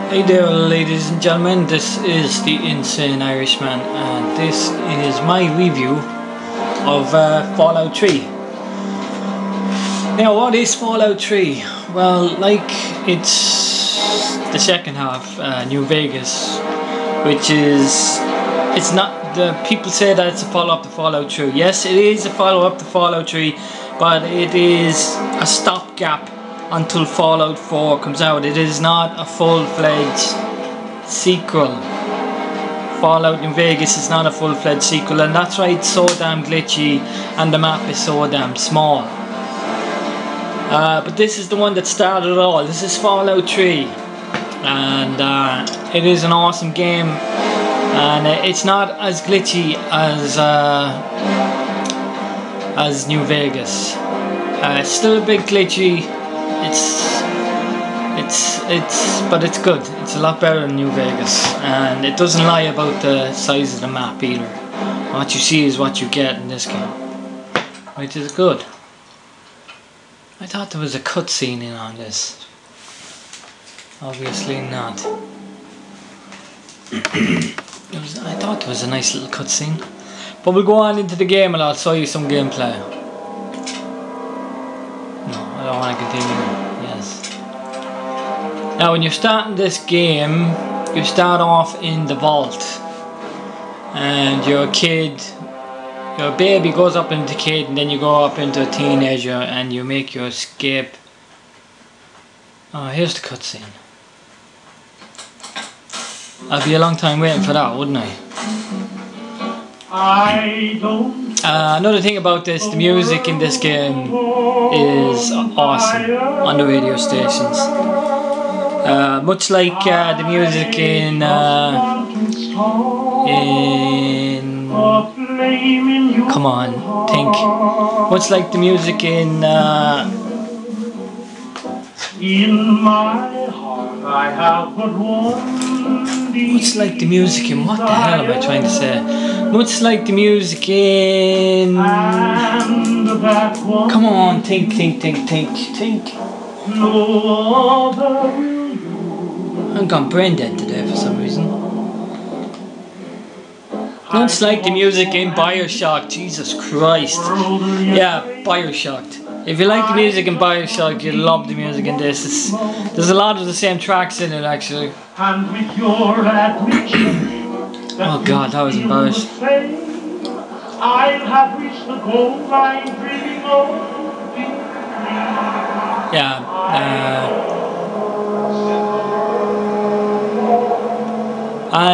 Hey there, ladies and gentlemen, this is the Insane Irishman, and this is my review of Fallout 3. Now, what is Fallout 3? Well, it's the second half, New Vegas, which is, it's not, the people say that it's a follow-up to Fallout 3. Yes, it is a follow-up to Fallout 3, but it is a stopgap until Fallout 4 comes out. It is not a full-fledged sequel. Fallout New Vegas is not a full-fledged sequel, and that's why it's so damn glitchy and the map is so damn small. But this is the one that started it all. This is Fallout 3, and it is an awesome game, and it's not as glitchy as New Vegas. It's still a bit glitchy. But it's good. It's a lot better than New Vegas, and it doesn't lie about the size of the map either. What you see is what you get in this game, which is good. I thought there was a cutscene in on this. Obviously not. I thought there was a nice little cutscene, but we'll go on into the game and I'll show you some gameplay. No, I don't want to continue. Yes. Now, when you're starting this game, you start off in the vault, and you're a kid. Your baby goes up into a kid, and then you go up into a teenager, and you make your escape. Oh, here's the cutscene. I'd be a long time waiting for that, wouldn't I? Another thing about this, the music in this game is awesome on the radio stations. Much like the music in come on, think. Much like the music in my heart I have but one. Much like the music in, what the hell am I trying to say? Much like the music in, come on, think. I'm gone brain dead today for some reason. Much like the music in Bioshock, Jesus Christ. Yeah, Bioshock. If you like the music in Bioshock, you'll love the music in this. There's a lot of the same tracks in it, actually. Oh God, that was embarrassing. Yeah.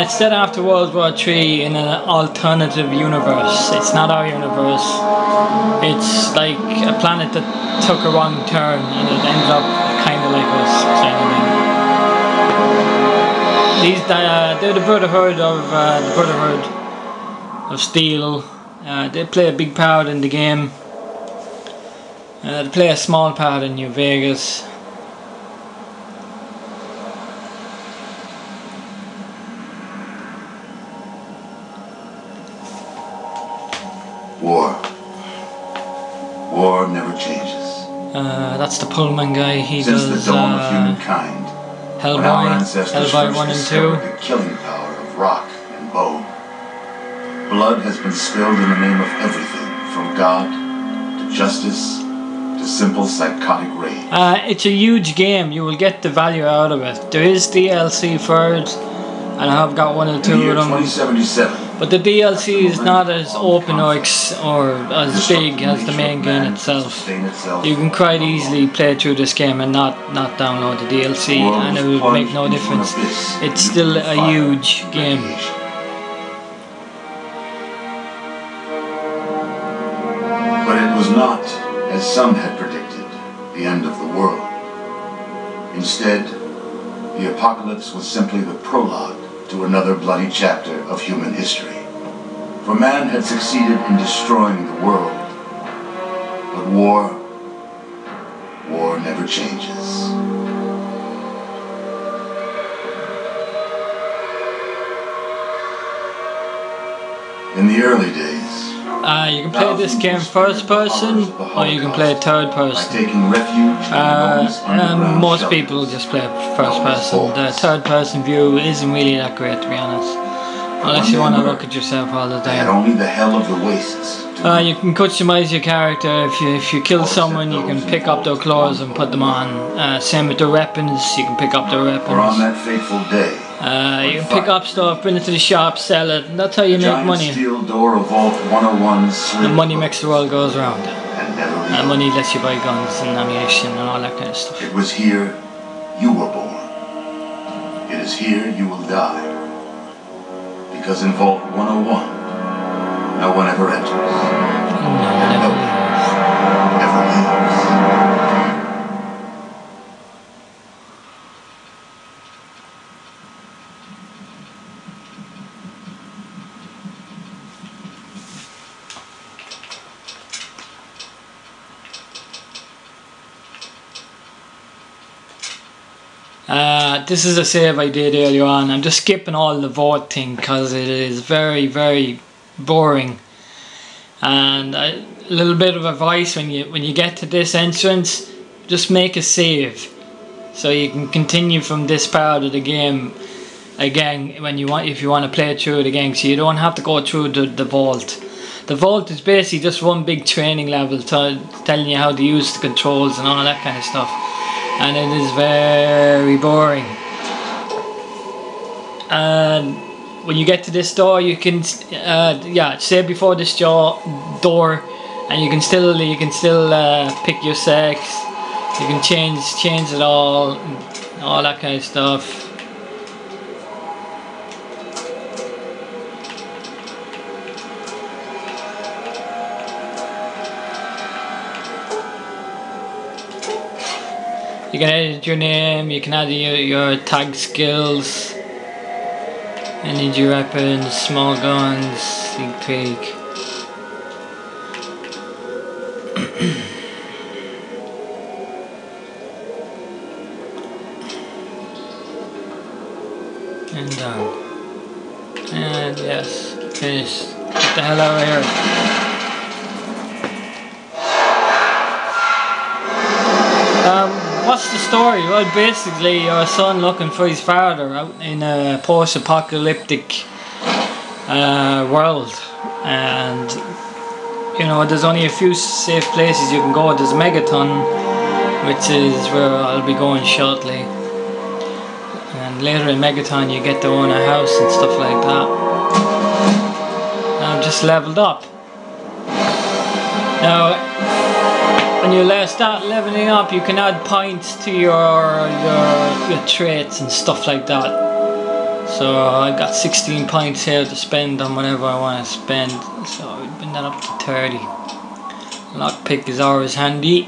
It's set after World War III in an alternative universe. It's not our universe. It's like a planet that took a wrong turn and it ended up kind of like us, kind of thing. They're the Brotherhood of Steel. They play a big part in the game. They play a small part in New Vegas. War never changes. That's the Pullman guy. He Since does the dawn of humankind, Hellboy 1 and 2. The killing power of rock and bone. Blood has been spilled in the name of everything, from God to justice to simple psychotic rage. It's a huge game. You will get the value out of it. There is DLC for it, and I have got 1 or 2 of them. 2077. But the DLC is not as open or as big as the main game itself. You can quite easily play through this game and not download the DLC, and it will make no difference. It's still a huge game. But it was not, as some had predicted, the end of the world. Instead, the apocalypse was simply the prologue to another bloody chapter of human history. For man had succeeded in destroying the world, but war never changes. In the early days, You can play this game first person, or you can play third person. Taking refuge most people just play first person. The third person view isn't really that great, to be honest. Unless you want to look at yourself all the time. Only the hell of the wastes. You can customize your character. If you kill someone, you can pick up their clothes and put them on. Same with their weapons. You can pick up their weapons. Or on that fateful day. You can pick up stuff, bring it to the shop, sell it. And that's how you make money. Steel door of Vault 101 and money makes the world goes round. And money lets you buy guns and ammunition and all that kind of stuff. It was here you were born. It is here you will die. Because in Vault 101, no one ever enters. No one ever leaves. Never leaves. This is a save I did earlier on. I'm just skipping all the vote thing because it is very, very boring. And a little bit of advice: when you get to this entrance, just make a save so you can continue from this part of the game again if you want to play through it again. So you don't have to go through the vault. The vault is basically just one big training level telling you how to use the controls and all that kind of stuff. And it is very boring. And when you get to this door, you can stay before this door, and you can still pick your sex. You can change it all that kind of stuff. You can edit your name, you can add your tag skills, energy weapons, small guns, sneak peek. And done. And yes, finished. Get the hell out of here. What's the story? Well, basically your son looking for his father out in a post-apocalyptic world, and you know there's only a few safe places you can go. There's Megaton, which is where I'll be going shortly, and later in Megaton you get to own a house and stuff like that. And I've just leveled up. Now when you start leveling up, you can add points to your traits and stuff like that. So I got 16 points here to spend on whatever I want to spend. So I'll bring that up to 30. Lockpick is always handy.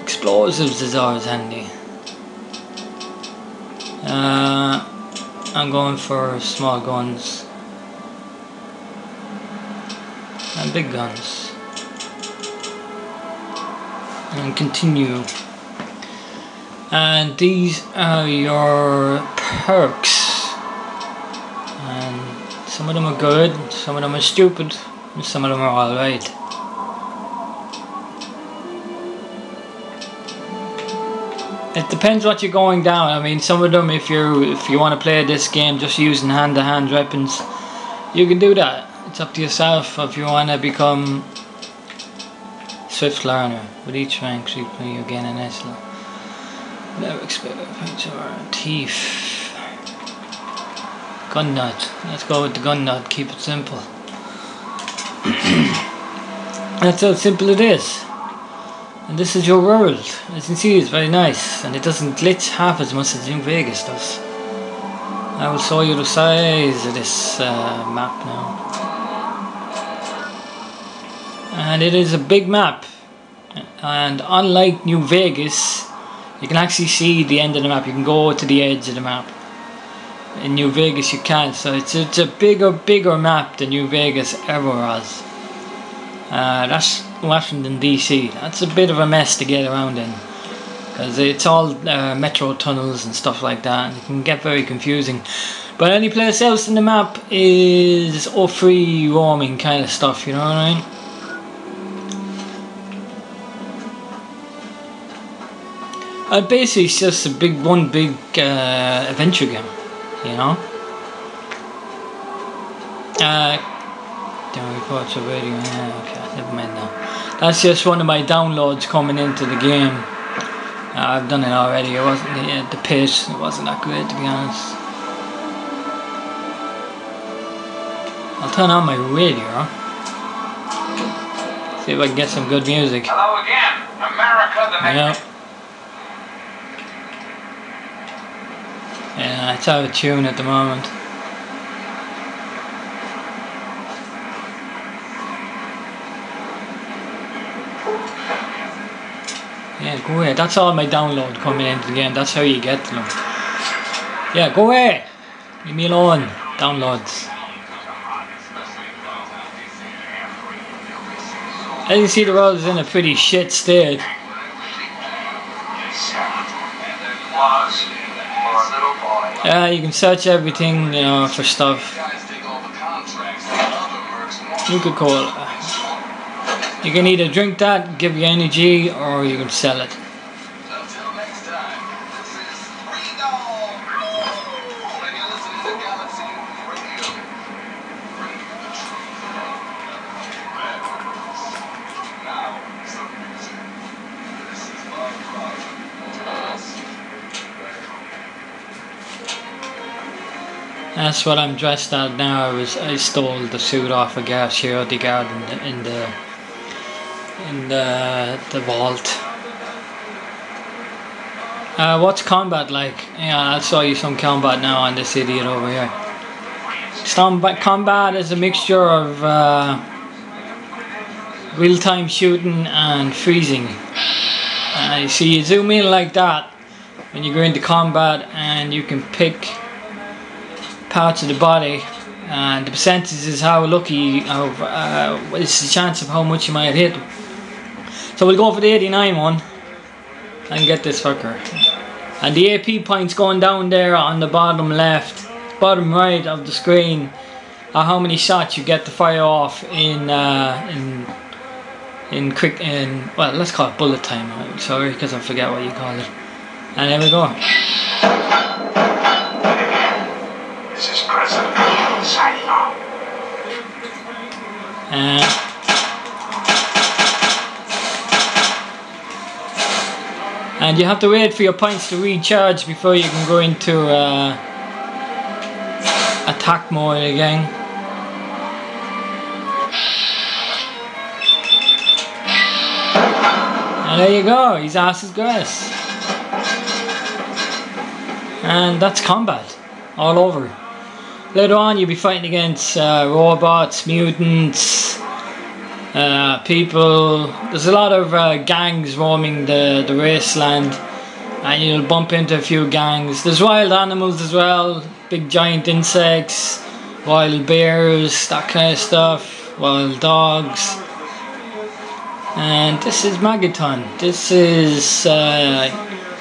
Explosives is always handy. I'm going for small guns and big guns. And continue. And these are your perks, and some of them are good, some of them are stupid, and some of them are alright. It depends what you're going down. I mean, some of them, if you want to play this game just using hand-to-hand weapons, you can do that. It's up to yourself. If you want to become Swift learner. With each rank, you gain an excellent. Never expect a thief. Gun nut. Let's go with the gun nut. Keep it simple. That's how simple it is. And this is your world. As you can see, it's very nice, and it doesn't glitch half as much as New Vegas does. I will show you the size of this map now. And it is a big map, and unlike New Vegas, you can actually see the end of the map. You can go to the edge of the map. In New Vegas you can't, so it's a bigger map than New Vegas ever was. That's Washington DC. That's a bit of a mess to get around in, because it's all metro tunnels and stuff like that, and it can get very confusing. But any place else in the map is all free roaming kind of stuff, you know what I mean? And basically it's just one big adventure game, you know? Don't reports already, okay, never mind now. That's just one of my downloads coming into the game. I've done it already. It wasn't the pace, it wasn't that great to be honest. I'll turn on my radio. See if I can get some good music. Hello again, America the Yep. Yeah, it's out of tune at the moment. Yeah, go away. That's all my download coming into the game. That's how you get to them. Yeah, go away. Leave me alone. Downloads. As you can see, the world is in a pretty shit state. You can search everything, you know, for stuff. You could call it. You can either drink that, give you energy, or you can sell it. That's what I'm dressed at now. I stole the suit off a guard, security guard in the vault. What's combat like? Yeah, I'll show you some combat now on this idiot over here. Combat is a mixture of real-time shooting and freezing. You see, you zoom in like that when you go into combat, and you can pick parts of the body, and the percentage is how lucky, it's the chance of how much you might hit. So we'll go for the 89 one and get this fucker. And the AP points going down there on the bottom left, bottom right of the screen are how many shots you get to fire off in well, let's call it bullet time. I'm sorry, because I forget what you call it. And there we go. This is President signing off. And you have to wait for your points to recharge before you can go into attack mode again. And there you go, his ass is grass. And that's combat all over. Later on you'll be fighting against robots, mutants, people. There's a lot of gangs roaming the wasteland, and you'll bump into a few gangs. There's wild animals as well, big giant insects, wild bears, that kind of stuff, wild dogs. And this is Magaton. This is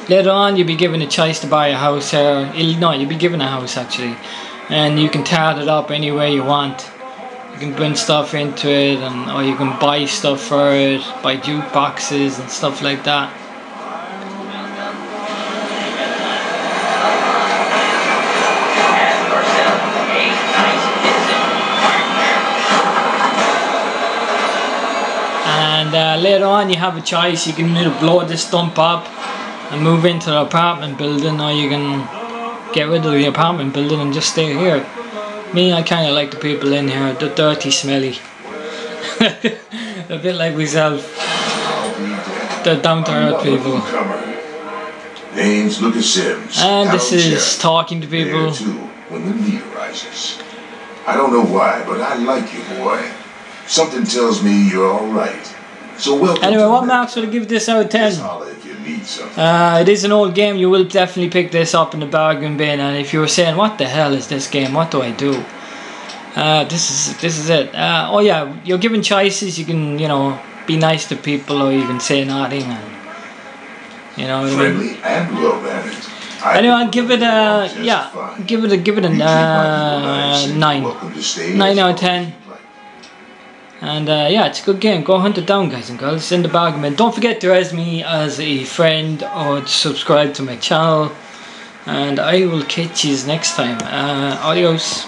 later on you'll be given a choice to buy a house here. No, you'll be given a house actually, and you can tear it up any way you want. You can bring stuff into it, or you can buy stuff for it, buy jukeboxes and stuff like that. And later on you have a choice. You can either blow this dump up and move into the apartment building, or you can get rid of the apartment building and just stay here. Me, I kind of like the people in here. They're dirty, smelly. A bit like myself. They're down to earth people. Name's Lucas Sims. And this is talking to people. There too, when the need arises. I don't know why, but I like you, boy. Something tells me you're alright. So welcome. Anyway, what marks would I give this out of 10? It is an old game. You will definitely pick this up in the bargain bin. And if you were saying, what the hell is this game? What do I do? This is it. Oh yeah, you're given choices. You can, you know, be nice to people, or you can say nothing. And, you know what I mean? Friendly and well mannered. Anyway, I'll give it a give it a 9 out of 10. And yeah, it's a good game. Go hunt it down, guys and girls. It's in the bargain bin. Don't forget to add me as a friend or to subscribe to my channel. And I will catch you next time. Adios.